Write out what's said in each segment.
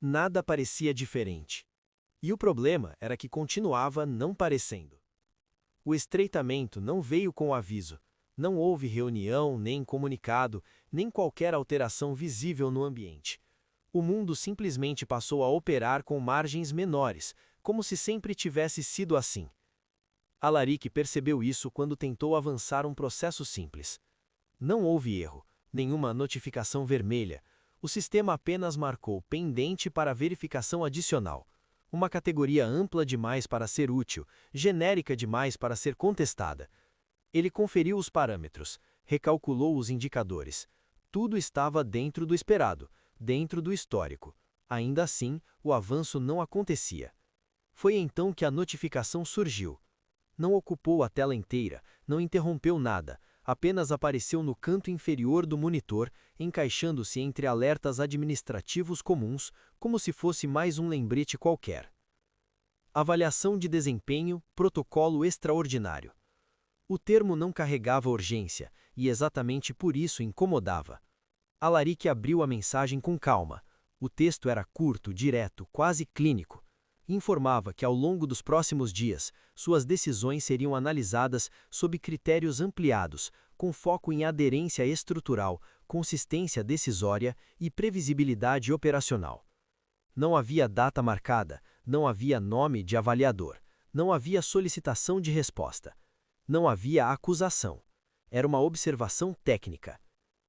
Nada parecia diferente. E o problema era que continuava não parecendo. O estreitamento não veio com aviso. Não houve reunião, nem comunicado, nem qualquer alteração visível no ambiente. O mundo simplesmente passou a operar com margens menores, como se sempre tivesse sido assim. Alaric percebeu isso quando tentou avançar um processo simples. Não houve erro, nenhuma notificação vermelha. O sistema apenas marcou pendente para verificação adicional. Uma categoria ampla demais para ser útil, genérica demais para ser contestada. Ele conferiu os parâmetros, recalculou os indicadores. Tudo estava dentro do esperado, dentro do histórico. Ainda assim, o avanço não acontecia. Foi então que a notificação surgiu. Não ocupou a tela inteira, não interrompeu nada, apenas apareceu no canto inferior do monitor, encaixando-se entre alertas administrativos comuns, como se fosse mais um lembrete qualquer. Avaliação de desempenho, protocolo extraordinário. O termo não carregava urgência, e exatamente por isso incomodava. Alaric abriu a mensagem com calma. O texto era curto, direto, quase clínico. Informava que ao longo dos próximos dias, suas decisões seriam analisadas sob critérios ampliados, com foco em aderência estrutural, consistência decisória e previsibilidade operacional. Não havia data marcada, não havia nome de avaliador, não havia solicitação de resposta. Não havia acusação. Era uma observação técnica.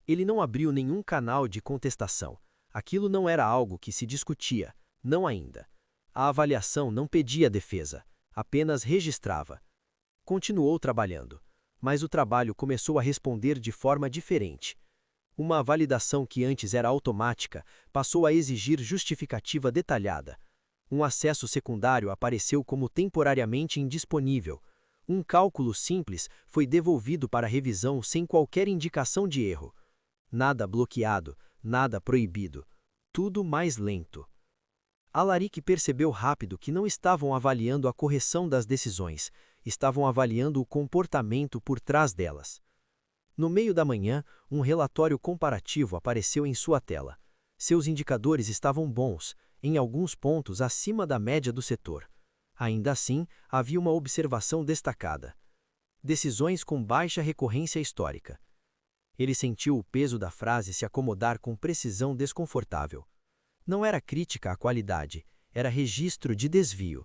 Ele não abriu nenhum canal de contestação. Aquilo não era algo que se discutia, não ainda. A avaliação não pedia defesa, apenas registrava. Continuou trabalhando, mas o trabalho começou a responder de forma diferente. Uma validação que antes era automática passou a exigir justificativa detalhada. Um acesso secundário apareceu como temporariamente indisponível. Um cálculo simples foi devolvido para revisão sem qualquer indicação de erro. Nada bloqueado, nada proibido. Tudo mais lento. Alaric percebeu rápido que não estavam avaliando a correção das decisões, estavam avaliando o comportamento por trás delas. No meio da manhã, um relatório comparativo apareceu em sua tela. Seus indicadores estavam bons, em alguns pontos acima da média do setor. Ainda assim, havia uma observação destacada. Decisões com baixa recorrência histórica. Ele sentiu o peso da frase se acomodar com precisão desconfortável. Não era crítica à qualidade, era registro de desvio.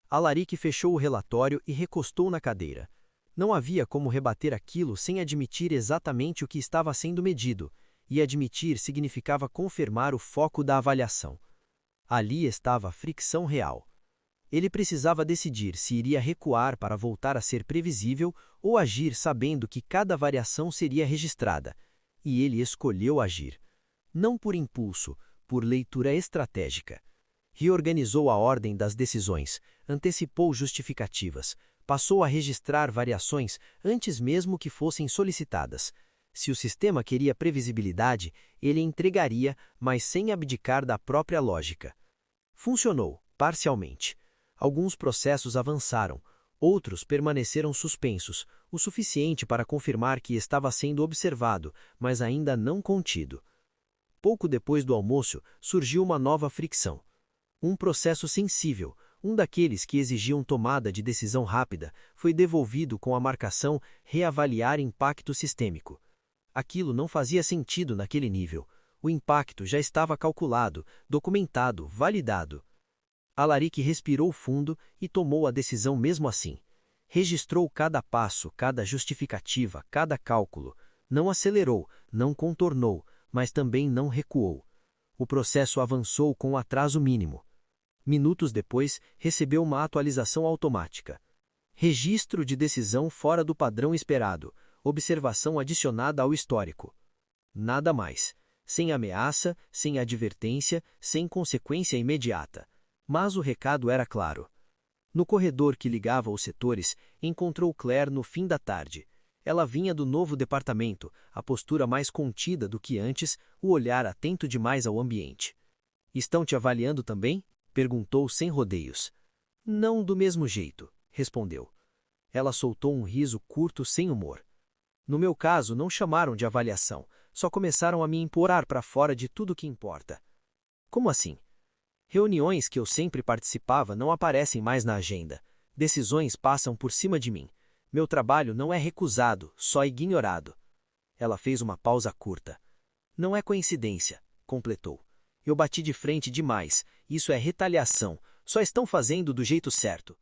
Alaric fechou o relatório e recostou na cadeira. Não havia como rebater aquilo sem admitir exatamente o que estava sendo medido, e admitir significava confirmar o foco da avaliação. Ali estava a fricção real. Ele precisava decidir se iria recuar para voltar a ser previsível ou agir sabendo que cada variação seria registrada. E ele escolheu agir. Não por impulso, por leitura estratégica. Reorganizou a ordem das decisões, antecipou justificativas, passou a registrar variações antes mesmo que fossem solicitadas. Se o sistema queria previsibilidade, ele entregaria, mas sem abdicar da própria lógica. Funcionou, parcialmente. Alguns processos avançaram, outros permaneceram suspensos, o suficiente para confirmar que estava sendo observado, mas ainda não contido. Pouco depois do almoço, surgiu uma nova fricção. Um processo sensível, um daqueles que exigiam tomada de decisão rápida, foi devolvido com a marcação reavaliar impacto sistêmico. Aquilo não fazia sentido naquele nível. O impacto já estava calculado, documentado, validado. Alaric respirou fundo e tomou a decisão mesmo assim. Registrou cada passo, cada justificativa, cada cálculo. Não acelerou, não contornou, mas também não recuou. O processo avançou com atraso mínimo. Minutos depois, recebeu uma atualização automática. Registro de decisão fora do padrão esperado. Observação adicionada ao histórico. Nada mais. Sem ameaça, sem advertência, sem consequência imediata. Mas o recado era claro. No corredor que ligava os setores, encontrou Claire no fim da tarde. Ela vinha do novo departamento, a postura mais contida do que antes, o olhar atento demais ao ambiente. "Estão te avaliando também?" perguntou sem rodeios. "Não do mesmo jeito", respondeu. Ela soltou um riso curto sem humor. "No meu caso, não chamaram de avaliação, só começaram a me empurrar para fora de tudo que importa." "Como assim?" Reuniões que eu sempre participava não aparecem mais na agenda. Decisões passam por cima de mim. Meu trabalho não é recusado, só ignorado. Ela fez uma pausa curta. Não é coincidência, completou. Eu bati de frente demais. Isso é retaliação. Só estão fazendo do jeito certo.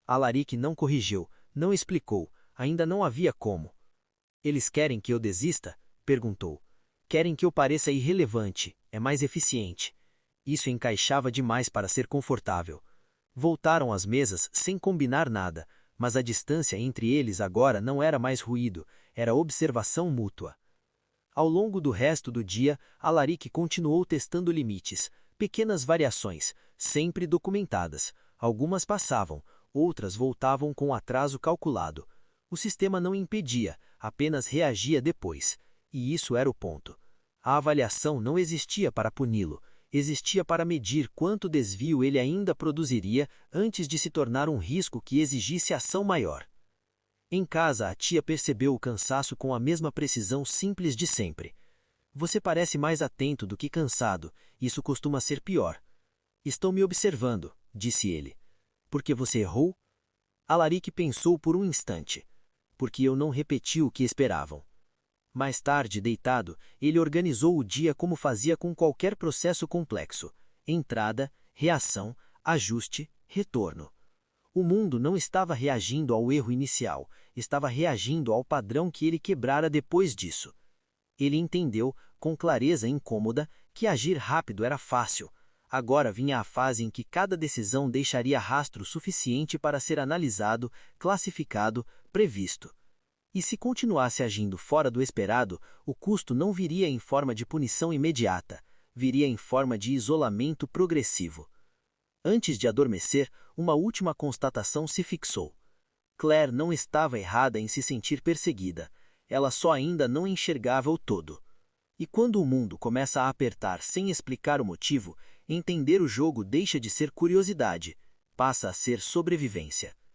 Alaric não corrigiu, não explicou. Ainda não havia como. Eles querem que eu desista? Perguntou. Querem que eu pareça irrelevante. É mais eficiente. Isso encaixava demais para ser confortável. Voltaram às mesas sem combinar nada, mas a distância entre eles agora não era mais ruído, era observação mútua. Ao longo do resto do dia, Alaric continuou testando limites, pequenas variações, sempre documentadas. Algumas passavam, outras voltavam com atraso calculado. O sistema não impedia, apenas reagia depois. E isso era o ponto. A avaliação não existia para puni-lo, existia para medir quanto desvio ele ainda produziria antes de se tornar um risco que exigisse ação maior. Em casa, a tia percebeu o cansaço com a mesma precisão simples de sempre. Você parece mais atento do que cansado, isso costuma ser pior. Estou me observando, disse ele. Porque você errou? Alaric pensou por um instante. Porque eu não repeti o que esperavam. Mais tarde, deitado, ele organizou o dia como fazia com qualquer processo complexo. Entrada, reação, ajuste, retorno. O mundo não estava reagindo ao erro inicial, estava reagindo ao padrão que ele quebrara depois disso. Ele entendeu, com clareza incômoda, que agir rápido era fácil. Agora vinha a fase em que cada decisão deixaria rastro suficiente para ser analisado, classificado, previsto. E se continuasse agindo fora do esperado, o custo não viria em forma de punição imediata, viria em forma de isolamento progressivo. Antes de adormecer, uma última constatação se fixou. Claire não estava errada em se sentir perseguida, ela só ainda não enxergava o todo. E quando o mundo começa a apertar sem explicar o motivo, entender o jogo deixa de ser curiosidade, passa a ser sobrevivência.